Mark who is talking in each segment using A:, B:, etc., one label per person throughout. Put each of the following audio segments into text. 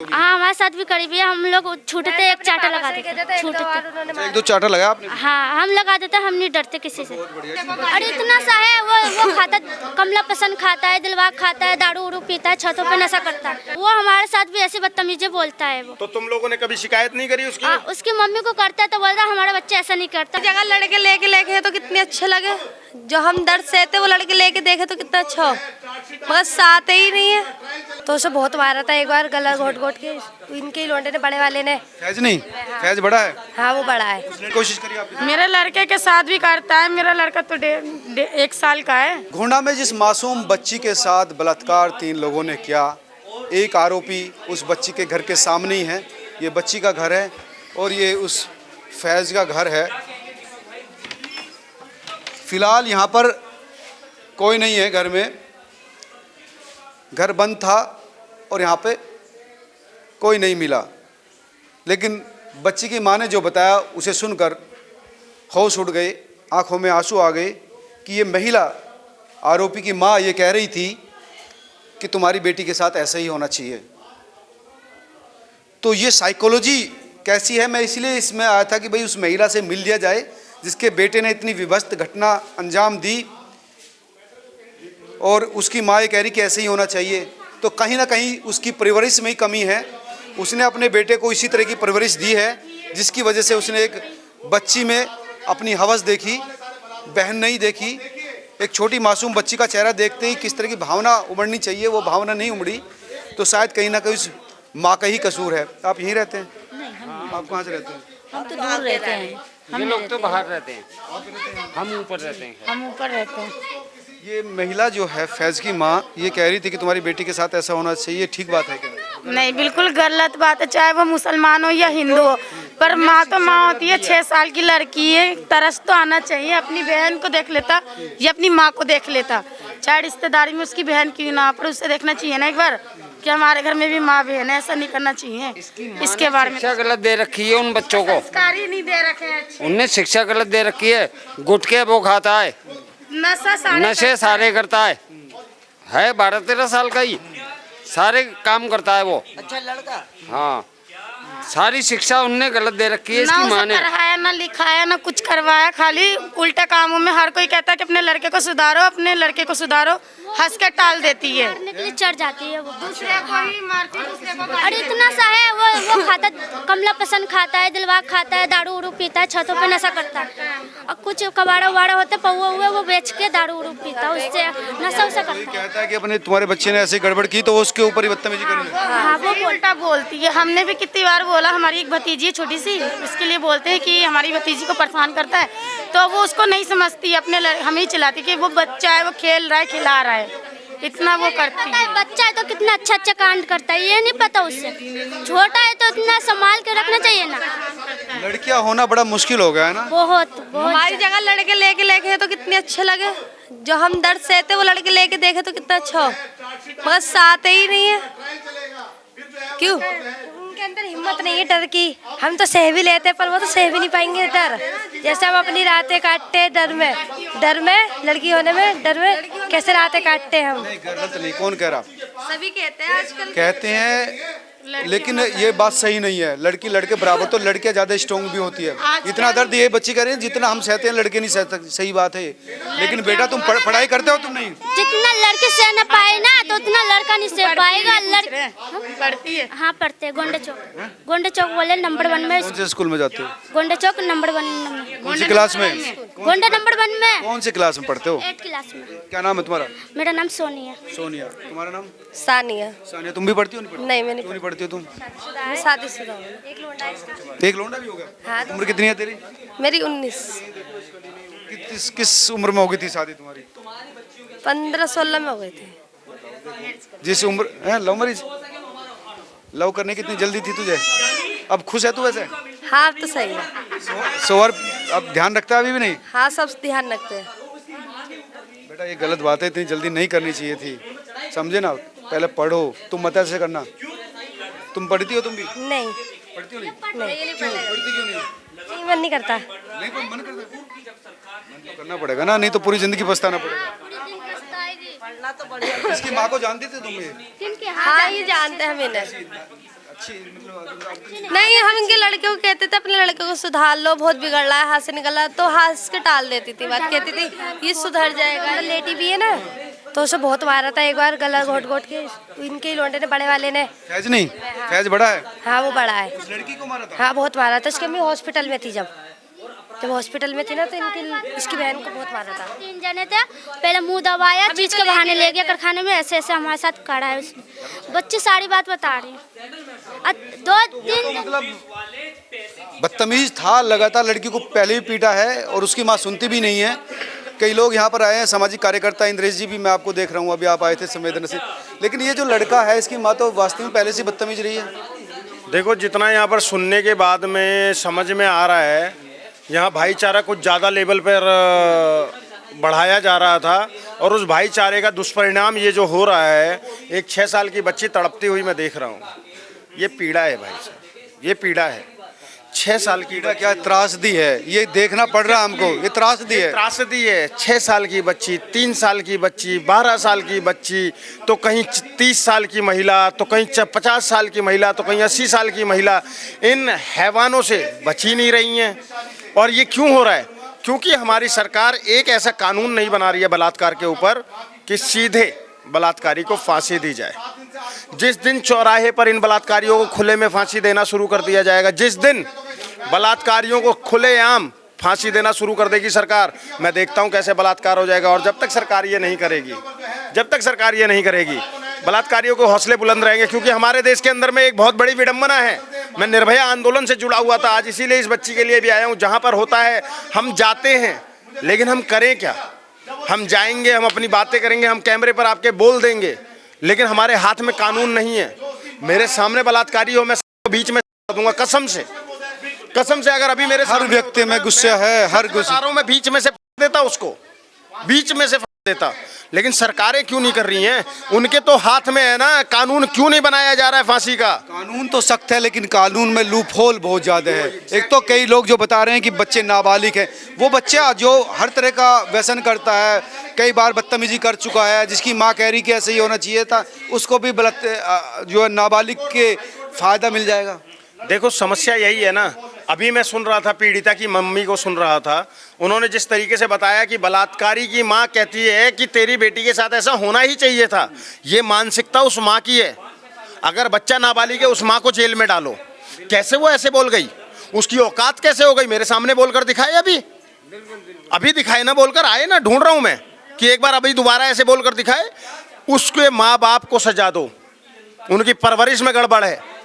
A: हाँ, हमारे साथ भी करीबी है। हम लोग छूटते एक चाटा लगा देते, छूटते
B: एक दो चाटा लगाया आपने?
A: हाँ, हम लगा देते, हम नहीं डरते किसी से। अरे इतना सा है, वो खाता, कमला पसंद खाता है, दिलवाग खाता है, दारू उरू पीता है, छतों पे नशा करता है। वो हमारे साथ भी ऐसे बदतमीजी बोलता है। वो
B: तो तुम लोगों ने कभी शिकायत नहीं करी उसकी?
A: उसकी मम्मी को करता है तो बोलता है हमारा बच्चा ऐसा नहीं करता।
C: जगह लड़के लेके तो कितने अच्छे लगे, जो हम दर्द सहते वो लड़के लेके देखे तो कितना अच्छा हो, मगर साथ ही नहीं है। तो उसे बहुत मारा था एक बार, गला घोट घोट के, इनके ही लौंडे ने, बड़े वाले ने।
B: फैज नहीं, फैज बड़ा है।
C: हाँ वो बड़ा है।
B: उसने कोशिश करी आपकी?
D: मेरे लड़के के साथ भी करता है। मेरा लड़का तो 1 साल का है।
B: गोंडा में जिस मासूम बच्ची के साथ बलात्कार 3 लोगों ने किया, एक आरोपी उस बच्ची के घर के सामने ही है। ये बच्ची का घर है और ये उस फैज का घर है। फिलहाल यहाँ पर कोई नहीं है घर में, घर बंद था और यहाँ पे कोई नहीं मिला। लेकिन बच्ची की माँ ने जो बताया उसे सुनकर होश उड़ गए, आंखों में आंसू आ गए कि ये महिला आरोपी की माँ ये कह रही थी कि तुम्हारी बेटी के साथ ऐसा ही होना चाहिए। तो ये साइकोलॉजी कैसी है, मैं इसलिए इसमें आया था कि भाई उस महिला से मिल लिया जाए जिसके बेटे ने इतनी विभत्स घटना अंजाम दी और उसकी माँ ये कह रही कि ऐसे ही होना चाहिए। तो कहीं ना कहीं उसकी परवरिश में ही कमी है। उसने अपने बेटे को इसी तरह की परवरिश दी है जिसकी वजह से उसने एक बच्ची में अपनी हवस देखी, बहन नहीं देखी। एक छोटी मासूम बच्ची का चेहरा देखते ही किस तरह की भावना उमड़नी चाहिए वो भावना नहीं उमड़ी। तो शायद कहीं ना कहीं उस माँ का ही कसूर है। आप यहीं रहते हैं? नहीं, आप कहाँ से रहते हैं?
E: हम तो दूर रहते हैं।
F: ये लोग तो बाहर रहते हैं, हम ऊपर रहते हैं।
D: हम ऊपर रहते हैं।
B: ये महिला जो है फैज की माँ ये कह रही थी कि तुम्हारी बेटी के साथ ऐसा होना चाहिए, ठीक बात है क्या?
D: नहीं, बिल्कुल गलत बात है, चाहे वो मुसलमान हो या हिंदू हो, पर माँ तो माँ होती है। 6 साल की लड़की है, तरस तो आना चाहिए। अपनी बहन को देख लेता या अपनी माँ को देख लेता, चाहे रिश्तेदारी में उसकी बहन क्यों ना, पर उसे देखना चाहिए ना एक बार कि हमारे घर में भी माँ बहन है। ऐसा नहीं करना चाहिए। इसके बारे में
F: शिक्षा गलत दे रखी है उन बच्चों को,
D: संस्कार ही नहीं दे रखे हैं अच्छे।
F: उनने शिक्षा गलत दे रखी है। गुटखे वो खाता है, नशे सारे करता है 12-13 साल का ही, सारे काम करता है वो।
E: अच्छा लड़का।
F: हाँ, सारी शिक्षा उनने गलत दे रखी है इसकी माँ ने।
D: ना पढ़ाया ना लिखाया ना कुछ करवाया, खाली उल्टा कामों में। हर कोई कहता है कि अपने लड़के को सुधारो, अपने लड़के को सुधारो, हंस के टाल देती है।
A: मारने के लिए चढ़ जाती है वो।
D: दूसरे को ही मारती, दूसरे को
A: अरे इतना सा है, वो खाता, कमला पसंद खाता है, दिलवाग खाता है, दारू उरू पीता है, छतों पे नशा करता है। और कुछ कबाड़ा उबाड़ा होते पौवा हुए वो बेच के दारू उरू पीता है, उससे नशा उसा करता है।
B: कहता है कि अपने तुम्हारे बच्चे ने ऐसी गड़बड़ की तो वो उसके ऊपर ही बदतमीजी करेंगे।
D: हाँ, वो उल्टा बोलती है। हमने भी कितनी बार बोला, हमारी एक भतीजी है छोटी सी, उसके लिए बोलते हैं कि हमारी भतीजी को परेशान करता है, तो वो उसको नहीं समझती, अपने हमें ही चिल्लाती कि वो बच्चा है, वो खेल रहा है, खिला रहा है, इतना वो करती है।
A: बच्चा है तो कितना अच्छा अच्छा कांड करता है, ये नहीं पता उससे। छोटा है तो इतना संभाल के रखना चाहिए ना।
B: लड़कियां होना बड़ा मुश्किल हो गया है ना।
A: बहुत
C: हमारी जगह लड़के लेके तो कितने अच्छे लगे, जो हम दर्द सहते वो लड़के लेके देखे तो कितना अच्छा हो, मगर साथ ही नहीं है। क्यों? उनके अंदर हिम्मत नहीं है डर की। हम तो सह भी लेते पर वो तो सह भी नहीं पाएंगे डर। जैसे हम अपनी रातें काटते हैं डर में, लड़की होने में डर में कैसे रातें काटते हैं हम।
B: नहीं, गलत नहीं, कौन कह रहा?
C: सभी कहते हैं आजकल,
B: कहते हैं, लेकिन ये बात सही नहीं है। लड़की लड़के बराबर, तो लड़कियां ज्यादा स्ट्रॉन्ग भी होती है। इतना दर्द ये बच्ची कह रही है जितना हम सहते हैं लड़के नहीं सह सकते, सही बात है। लेकिन बेटा तुम पढ़ाई करते हो, तुम नहीं?
A: जितना लड़के सह न पाए ना तो उतना लड़का नहीं सह पाएगा। लड़की
D: पढ़ती है।
A: हाँ पढ़ते हैं, गोंडे चौक बोले नंबर 1 में।
B: कौन से स्कूल में जाते हो?
A: गोंडे चौक नंबर 1।
B: कौन सी क्लास में?
A: गोंडे नंबर 1 में।
B: कौन सी क्लास में पढ़ते हो?
A: 8 क्लास में।
B: क्या नाम है तुम्हारा?
A: मेरा नाम सोनी है।
B: सोनिया। तुम्हारा नाम?
C: सानिया।
B: सानिया। तुम भी पढ़ती हो?
C: नहीं, मैं
B: क्यों नहीं पढ़ती हो तुम?
C: शादीशुदा हूँ।
B: एक लोंडा भी होगा?
C: हाँ।
B: उम्र कितनी है तेरी?
C: मेरी 19।
B: किस उम्र में हो गई थी शादी तुम्हारी?
C: 15-16 में हो गई थी।
B: जिस उम्र है, लव मैरिज? लव करने की इतनी जल्दी थी तुझे? अब खुश है तू वैसे?
C: हाँ अब तो सही है।
B: सोवर अब ध्यान रखता है अभी भी नहीं?
C: हाँ सब ध्यान रखते हैं।
B: बेटा ये गलत बात है, इतनी जल्दी नहीं करनी चाहिए थी, समझे ना। पहले पढ़ो, तुम मत ऐसे करना। तुम पढ़ती हो? तुम भी
C: नहीं
B: पढ़ती हो? नहीं
C: नहीं,
B: पढ़ती क्यों नहीं?
C: मन नहीं करता।
B: नहीं, कोई मन करता है? मन तो करना पड़ेगा ना, नहीं तो पूरी जिंदगी पछताना पड़ेगा। इसकी माँ को जानती थी तुम? ये
C: हाँ ये जानते हैं हम इन्हें। नहीं, हम इनके लड़के को कहते थे अपने लड़के को सुधार लो, बहुत बिगड़ रहा है, हाथ से निकल रहा है, तो हाथ के टाल देती थी बात, कहती थी ये सुधर जाएगा। लेटी भी है ना, तो उसे बहुत मारा था एक बार, गला घोट घोट के, इनके ही लौंडे ने, बड़े वाले ने।
B: फैज नहीं, फैज बड़ा है।
C: हाँ वो बड़ा है।
B: उस लड़की को मारा था?
C: हाँ बहुत मारा था, उसकी अम्मी हॉस्पिटल में थी, जब हॉस्पिटल में थी ना, तो इसकी बहन को बहुत मारा था।
A: 3 जने थे, पहले मुंह दबाया, चीज के बहाने ले गया कारखाने में, ऐसे ऐसे हमारे साथ खड़ा है उसने। बच्चे सारी बात बता रहे हैं। 2-3
B: मतलब बदतमीज था, लगातार लड़की को पहले भी पीटा है और उसकी माँ सुनती भी नहीं है। कई लोग यहाँ पर आए हैं, सामाजिक कार्यकर्ता इंद्रेश जी भी मैं आपको देख रहा हूँ, अभी आप आए थे संवेदनशील। लेकिन ये जो लड़का है, इसकी माँ तो वास्तव में पहले से बदतमीज रही है।
E: देखो, जितना यहाँ पर सुनने के बाद में समझ में आ रहा है, यहाँ भाईचारा कुछ ज़्यादा लेवल पर बढ़ाया जा रहा था और उस भाईचारे का दुष्परिणाम ये जो हो रहा है, एक 6 साल की बच्ची तड़पती हुई मैं देख रहा हूँ। ये पीड़ा है भाई साहब, ये पीड़ा है। 6 साल की
B: क्या त्रासदी है, ये देखना पड़ रहा है हमको। ये त्रासदी है,
E: त्रासदी है। 6 साल की बच्ची, 3 साल की बच्ची, 12 साल की बच्ची, तो कहीं 30 साल की महिला, तो कहीं 50 साल की महिला, तो कहीं 80 साल की महिला इन हैवानों से बची नहीं रही हैं। और ये क्यों हो रहा है? क्योंकि हमारी सरकार एक ऐसा कानून नहीं बना रही है बलात्कार के ऊपर कि सीधे बलात्कारी को फांसी दी जाए। जिस दिन चौराहे पर इन बलात्कारियों को खुले में फांसी देना शुरू कर दिया जाएगा, जिस दिन बलात्कारियों को खुलेआम फांसी देना शुरू कर देगी सरकार, मैं देखता हूं कैसे बलात्कार हो जाएगा। और जब तक सरकार ये नहीं करेगी, बलात्कारियों के हौसले बुलंद रहेंगे। क्योंकि हमारे देश के अंदर में एक बहुत बड़ी विडंबना है। मैं निर्भया आंदोलन से जुड़ा हुआ था, आज इसीलिए इस बच्ची के लिए भी आया हूँ। जहाँ पर होता है हम जाते हैं, लेकिन हम करें क्या? हम जाएंगे, हम अपनी बातें करेंगे, हम कैमरे पर आपके बोल देंगे, लेकिन हमारे हाथ में कानून नहीं है। मेरे सामने बलात्कारी हो, मैं बीच में दूंगा कसम से। अगर अभी मेरे
B: हर व्यक्ति में गुस्सा है, हर गुस्सा
E: में बीच में से देता, उसको बीच में से देता। लेकिन सरकारें क्यों नहीं कर रही हैं? उनके तो हाथ में है ना, कानून क्यों नहीं बनाया जा रहा है फांसी का?
B: कानून तो सख्त है, लेकिन कानून में लूप होल बहुत ज़्यादा है। एक तो कई लोग जो बता रहे हैं कि बच्चे नाबालिग हैं, वो बच्चा जो हर तरह का व्यसन करता है, कई बार बदतमीजी कर चुका है, जिसकी माँ कह रही कि ऐसे ही होना चाहिए था, उसको भी जो है नाबालिग के फ़ायदा मिल जाएगा।
E: देखो, समस्या यही है ना। अभी मैं सुन रहा था, पीड़िता की मम्मी को सुन रहा था, उन्होंने जिस तरीके से बताया कि बलात्कारी की माँ कहती है कि तेरी बेटी के साथ ऐसा होना ही चाहिए था। ये मानसिकता उस माँ की है। अगर बच्चा नाबालिग है, उस माँ को जेल में डालो। कैसे वो ऐसे बोल गई? उसकी औकात कैसे हो गई? मेरे सामने बोलकर दिखाए, अभी दिखाए ना, बोलकर आए ना, ढूंढ रहा हूँ मैं कि एक बार अभी दोबारा ऐसे बोलकर दिखाए। उसके माँ बाप को सजा दो, उनकी परवरिश में गड़बड़ है।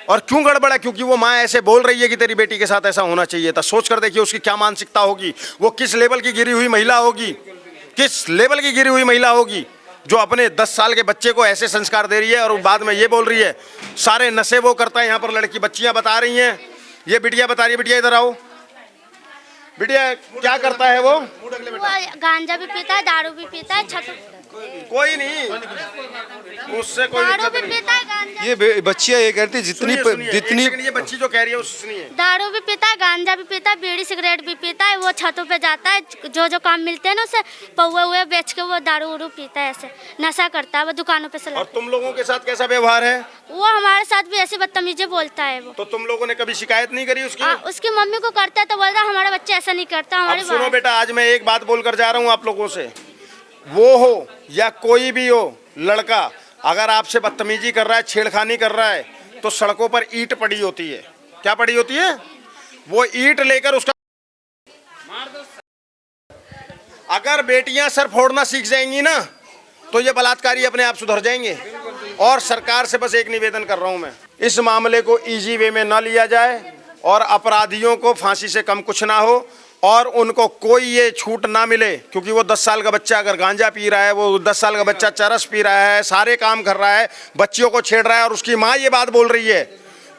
E: और क्यों गड़बड़ है? क्योंकि वो माँ ऐसे बोल रही है कि तेरी बेटी के साथ ऐसा होना चाहिए था। सोच कर देखिए उसकी क्या मानसिकता होगी, वो किस लेवल की गिरी हुई महिला होगी, जो अपने 10 साल के बच्चे को ऐसे संस्कार दे रही है और बाद में ये बोल रही है सारे नशे वो करता है। यहाँ पर लड़की बच्चियाँ बता रही हैं, ये बिटिया बता रही है, बिटिया इधर आओ। बिटिया क्या करता है वो?
A: गांजा भी पीता है, दारू भी पीता है,
E: कोई नहीं, उससे कोई
A: दारू
E: दिक्कत
A: भी
E: नहीं।
A: पीता है, गांजा
B: ये बच्चियाँ ये कहती है जितनी
E: ये बच्ची जो कह रही है वो सुनिए।
A: दारू भी पीता है, गांजा भी पीता है, बीड़ी सिगरेट भी पीता है। वो छतों पे जाता है, जो काम मिलते हैं ना उसे पौवे हुए बेच के वो दारू उरू पीता है, ऐसे नशा करता है, वो दुकानों पे से।
E: और तुम लोगों के साथ कैसा व्यवहार है?
A: वो हमारे साथ भी ऐसे बदतमीजी बोलता है। वो
E: तो तुम लोगों ने कभी शिकायत नहीं करी उसकी?
A: उसकी मम्मी को करता है तो बोलता है हमारा बच्चा ऐसा नहीं करता। हमारे
E: सुनो बेटा, आज मैं एक बात बोलकर जा रहा हूँ आप लोगों से, वो हो या कोई भी हो लड़का, अगर आपसे बदतमीजी कर रहा है, छेड़खानी कर रहा है, तो सड़कों पर ईंट पड़ी होती है। क्या पड़ी होती है? वो ईंट लेकर उसका, अगर बेटियां सर फोड़ना सीख जाएंगी ना, तो ये बलात्कारी अपने आप सुधर जाएंगे। और सरकार से बस एक निवेदन कर रहा हूं मैं, इस मामले को इजी वे में ना लिया जाए और अपराधियों को फांसी से कम कुछ ना हो और उनको कोई ये छूट ना मिले। क्योंकि वो 10 साल का बच्चा अगर गांजा पी रहा है, वो 10 साल का बच्चा चरस पी रहा है, सारे काम कर रहा है, बच्चियों को छेड़ रहा है, और उसकी माँ ये बात बोल रही है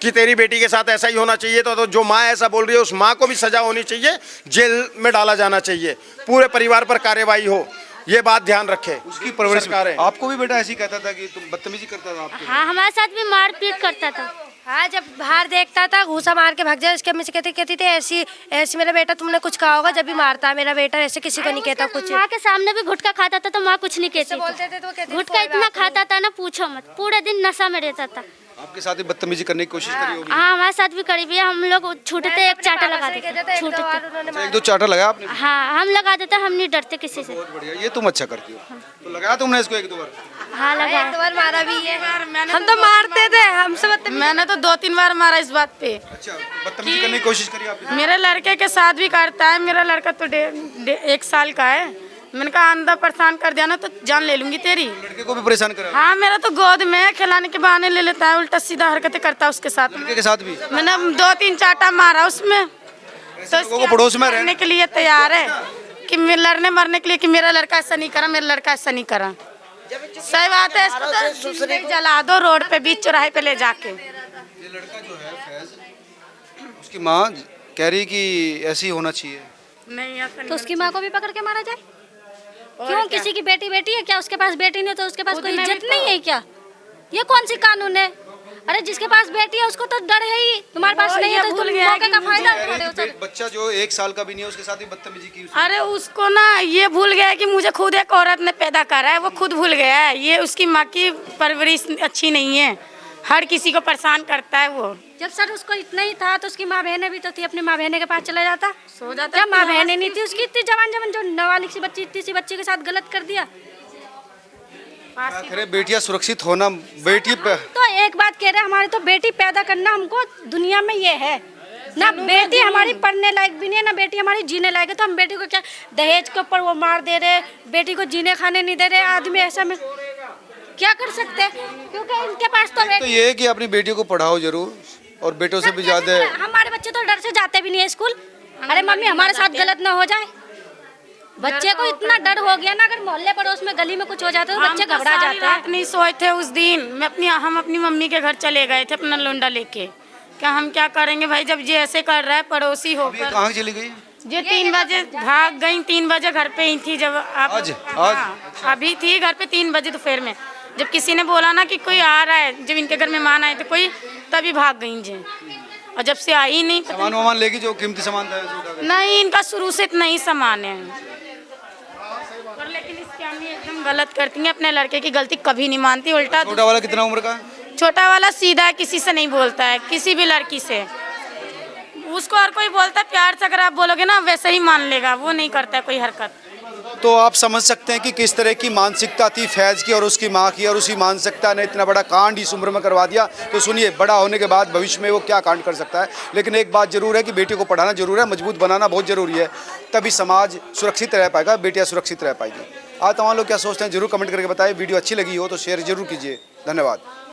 E: कि तेरी बेटी के साथ ऐसा ही होना चाहिए, तो जो माँ ऐसा बोल रही है उस माँ को भी सजा होनी चाहिए, जेल में डाला जाना चाहिए, पूरे परिवार पर कार्रवाई हो। ये बात ध्यान रखे।
B: उसकी परवरिश। आपको भी बेटा ऐसी कहता था कि तुम बदतमीजी करता था? आपके
A: हाँ, हमारे साथ भी मारपीट करता था।
C: हाँ, जब बाहर देखता था घूसा मार के भाग जाए, उसके अम्मी से कहती थी ऐसी ऐसी मेरा बेटा तुमने कुछ कहा होगा जब भी मारता है मेरा बेटा, ऐसे किसी को नहीं कहता कुछ।
A: माँ के सामने भी गुटखा खाता था तो माँ कुछ नहीं कहती
C: बोलते थे तो कहती थी,
A: गुटखा इतना खाता था ना पूछो मत, पूरे दिन नशा में रहता था।
B: आपके साथ भी बदतमीजी करने की कोशिश करी होगी?
A: हाँ हमारे साथ भी करीब है, हम लोग छूटते एक चाटा लगा देते छूटते।
B: अच्छा, 1-2 चाटा लगाया आपने?
A: हाँ हम लगा देते, हम नहीं डरते किसी से।
B: बहुत बढ़िया, ये तुम अच्छा करती हो। तो लगाया तुमने इसको 1-2 बार?
A: हाँ लगा।
C: एक बार मारा भी है, हम तो मारते थे, हमसे
D: मैंने तो 2-3 बार मारा इस बात पे।
B: अच्छा, बदतमीजी करने की कोशिश करी आपने?
D: मेरे लड़के के साथ भी करता है, मेरा लड़का तो 1 साल का है। मैंने कहा अंदर परेशान कर दिया ना तो जान ले लूंगी तेरी।
B: लड़के को भी परेशान करा?
D: हाँ, मेरा तो गोद में खिलाने के बहाने ले लेता है, उल्टा सीधा हरकतें करता है उसके साथ।
B: लड़के के साथ भी?
D: मैंने 2-3 चाटा मारा उसमें, तो
B: लोगों को पड़ोस में
D: रहने के लिए तैयार है कि लड़ने मरने के लिए कि मेरा लड़का ऐसा नहीं करा, मेरा लड़का ऐसा नहीं करा। सही बात है, इसको तो जला दो रोड पे, बीच चौराहे पे ले जाके।
B: ये लड़का जो है फैज, उसकी माँ कह रही कि ऐसे ही होना चाहिए।
D: नहीं ऐसा
A: तो उसकी माँ को भी पकड़ के मारा जाए? क्यों? किसी की बेटी बेटी है क्या? उसके पास बेटी नहीं तो उसके पास कोई इज्जत नहीं है क्या? ये कौन सी कानून है? अरे जिसके पास बेटी है उसको तो डर है ही, तुम्हारे पास नहीं है तो तुम मौके का फायदा उठा रहे हो सब।
B: बच्चा जो 1 साल का भी नहीं है उसके साथ भी बदतमीजी की उसने।
D: अरे उसको ना ये भूल गया है कि मुझे खुद एक औरत ने पैदा करा है, वो खुद भूल गया है। ये उसकी माँ की परवरिश अच्छी नहीं है, हर किसी को परेशान करता है वो।
A: जब सर उसको इतना ही था तो उसकी माँ बहनें भी तो थी, अपनी माँ बहनें के पास चला जाता,
D: सो जाता।
A: क्या माँ बहनें नहीं थी उसकी? इतनी जवान जो नाबालिग सी बच्ची, इतनी सी बच्ची के साथ गलत कर दिया।
B: आखिर बेटियां सुरक्षित होना, बेटी पे
A: तो एक बात कह रहे हैं, हमारी तो बेटी पैदा करना हमको दुनिया में ये है ना, बेटी हमारी पढ़ने लायक भी नहीं है ना, बेटी हमारी जीने लायक है। तो हम बेटी को क्या दहेज के ऊपर वो मार दे रहे, बेटी को जीने खाने नहीं दे रहे। आदमी ऐसा में क्या कर सकते हैं, क्योंकि इनके पास
B: तो ये है कि अपनी बेटी को पढ़ाओ जरूर, और बेटों से भी ज्यादा।
A: हमारे बच्चे तो डर से जाते भी नहीं है स्कूल। अरे मम्मी हमारे साथ गलत ना हो जाए, बच्चे को इतना डर हो गया ना, अगर मोहल्ले पड़ोस में गली में कुछ हो जाता है तो बच्चे घबरा जाते हैं।
D: नहीं सोए थे उस दिन, हम अपनी मम्मी के घर चले गए थे अपना लोंडा लेके। क्या हम क्या करेंगे भाई, जब ये ऐसे कर रहा है पड़ोसी होकर।
B: कहाँ चली गई?
D: ये 3 बजे भाग गई, 3 बजे घर पे ही थी जब आप।
B: आज
D: अभी थी घर पे 3 बजे दोपहर में, जब किसी ने बोला ना कि कोई आ रहा है, जब इनके घर मेहमान आए थे कोई, तभी भाग गई जी। और जब से आई नहीं,
B: सामान लेगी जो कीमती सामान था
D: नहीं, इनका शुरू से इतना ही सामान है। और लेकिन इसकी अम्मी एकदम गलत करती है, अपने लड़के की गलती कभी नहीं मानती, उल्टा।
B: छोटा वाला कितना उम्र का?
D: छोटा वाला सीधा है, किसी से नहीं बोलता है, किसी भी लड़की से। उसको हर कोई बोलता है प्यार से, अगर आप बोलोगे ना वैसे ही मान लेगा, वो नहीं करता है कोई हरकत।
B: तो आप समझ सकते हैं कि किस तरह की मानसिकता थी फैज की और उसकी माँ की, और उसी मानसिकता ने इतना बड़ा कांड इस उम्र में करवा दिया। तो सुनिए, बड़ा होने के बाद भविष्य में वो क्या कांड कर सकता है। लेकिन एक बात जरूर है कि बेटी को पढ़ाना जरूर है, मजबूत बनाना बहुत जरूरी है, तभी समाज सुरक्षित रह पाएगा, बेटियाँ सुरक्षित रह पाएगी। आज तमाम लोग क्या सोचते हैं जरूर कमेंट करके बताएं। वीडियो अच्छी लगी हो तो शेयर जरूर कीजिए। धन्यवाद।